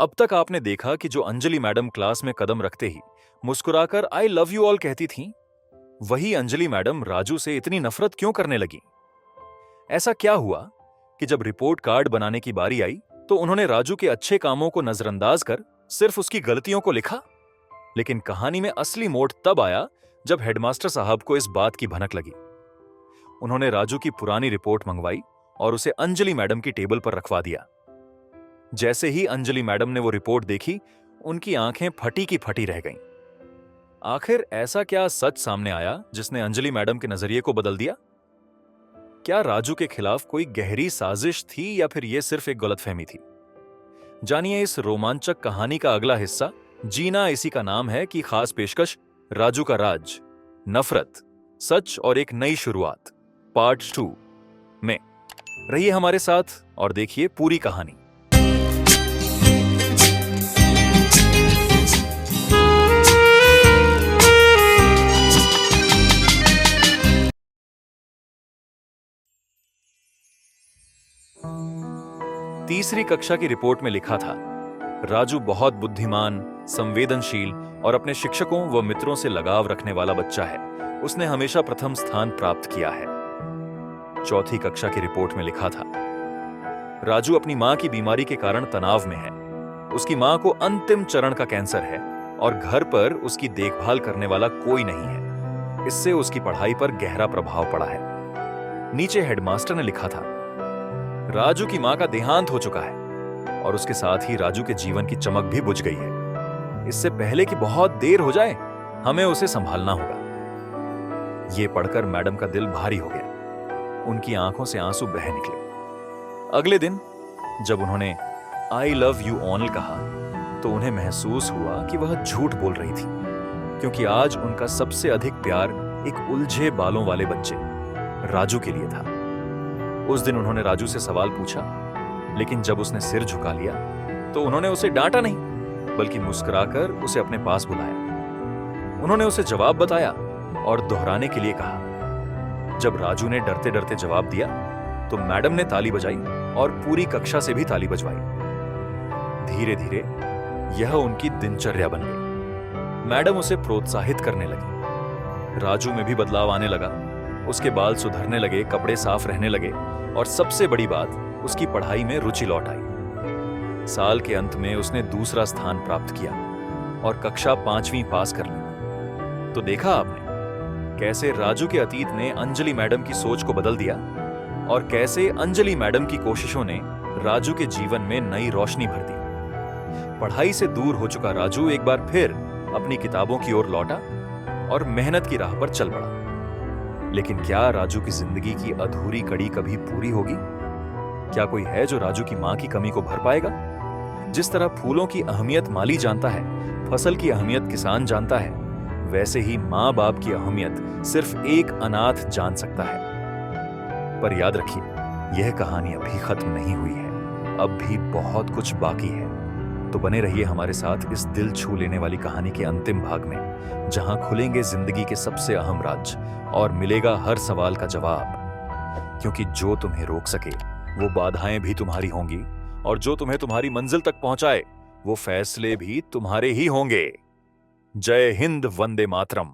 अब तक आपने देखा कि जो अंजलि मैडम क्लास में कदम रखते ही मुस्कुराकर आई लव यू ऑल कहती थीं, वही अंजलि मैडम राजू से इतनी नफरत क्यों करने लगी? ऐसा क्या हुआ कि जब रिपोर्ट कार्ड बनाने की बारी आई तो उन्होंने राजू के अच्छे कामों को नजरअंदाज कर सिर्फ उसकी गलतियों को लिखा? लेकिन कहानी में असली मोड़ तब आया जब हेडमास्टर साहब को इस बात की भनक लगी। उन्होंने राजू की पुरानी रिपोर्ट मंगवाई और उसे अंजलि मैडम की टेबल पर रखवा दिया। जैसे ही अंजलि मैडम ने वो रिपोर्ट देखी, उनकी आंखें फटी की फटी रह गईं। आखिर ऐसा क्या सच सामने आया जिसने अंजलि मैडम के नजरिए को बदल दिया? क्या राजू के खिलाफ कोई गहरी साजिश थी या फिर यह सिर्फ एक गलतफहमी थी? जानिए इस रोमांचक कहानी का अगला हिस्सा। जीना इसी का नाम है की खास पेशकश राजू का राज, नफरत, सच और एक नई शुरुआत पार्ट 2 में। रहिए हमारे साथ और देखिए पूरी कहानी। तीसरी कक्षा की रिपोर्ट में लिखा था, राजू बहुत बुद्धिमान, संवेदनशील और अपने शिक्षकों व मित्रों से लगाव रखने वाला बच्चा है। उसने हमेशा प्रथम स्थान प्राप्त किया है। चौथी कक्षा की रिपोर्ट में लिखा था, राजू अपनी मां की बीमारी के कारण तनाव में है। उसकी मां को अंतिम चरण का कैंसर है और घर पर उसकी देखभाल करने वाला कोई नहीं है। इससे उसकी पढ़ाई पर गहरा प्रभाव पड़ा है। नीचे हेडमास्टर ने लिखा था, राजू की मां का देहांत हो चुका है और उसके साथ ही राजू के जीवन की चमक भी बुझ गई है। इससे पहले कि बहुत देर हो जाए, हमें उसे संभालना होगा। यह पढ़कर मैडम का दिल भारी हो गया। उनकी आंखों से आंसू बह निकले। अगले दिन जब उन्होंने आई लव यू ऑल कहा तो उन्हें महसूस हुआ कि वह झूठ बोल रही थी, क्योंकि आज उनका सबसे अधिक प्यार एक उलझे बालों वाले बच्चे राजू के लिए था। उस दिन उन्होंने राजू से सवाल पूछा, लेकिन जब उसने सिर झुका लिया तो उन्होंने उसे डांटा नहीं, बल्कि मुस्कुराकर उसे अपने पास बुलाया। उन्होंने उसे जवाब बताया और दोहराने के लिए कहा। जब राजू ने डरते डरते जवाब दिया तो मैडम ने ताली बजाई और पूरी कक्षा से भी ताली बजवाई। धीरे धीरे यह उनकी दिनचर्या बन गई। मैडम उसे प्रोत्साहित करने लगी। राजू में भी बदलाव आने लगा। उसके बाल सुधरने लगे, कपड़े साफ रहने लगे और सबसे बड़ी बात, उसकी पढ़ाई में रुचि लौट आई। साल के अंत में उसने दूसरा स्थान प्राप्त किया और कक्षा 5वीं पास कर ली। तो देखा आपने कैसे राजू के अतीत ने अंजलि मैडम की सोच को बदल दिया और कैसे अंजलि मैडम की कोशिशों ने राजू के जीवन में नई रोशनी भर दी। पढ़ाई से दूर हो चुका राजू एक बार फिर अपनी किताबों की ओर लौटा और मेहनत की राह पर चल पड़ा। लेकिन क्या राजू की जिंदगी की अधूरी कड़ी कभी पूरी होगी? क्या कोई है जो राजू की मां की कमी को भर पाएगा? जिस तरह फूलों की अहमियत माली जानता है, फसल की अहमियत किसान जानता है, वैसे ही मां बाप की अहमियत सिर्फ एक अनाथ जान सकता है। पर याद रखिए, यह कहानी अभी खत्म नहीं हुई है। अब भी बहुत कुछ बाकी है। तो बने रहिए हमारे साथ इस दिल छू लेने वाली कहानी के अंतिम भाग में, जहां खुलेंगे जिंदगी के सबसे अहम राज और मिलेगा हर सवाल का जवाब। क्योंकि जो तुम्हें रोक सके वो बाधाएं भी तुम्हारी होंगी, और जो तुम्हें तुम्हारी मंजिल तक पहुंचाए वो फैसले भी तुम्हारे ही होंगे। जय हिंद, वंदे मातरम।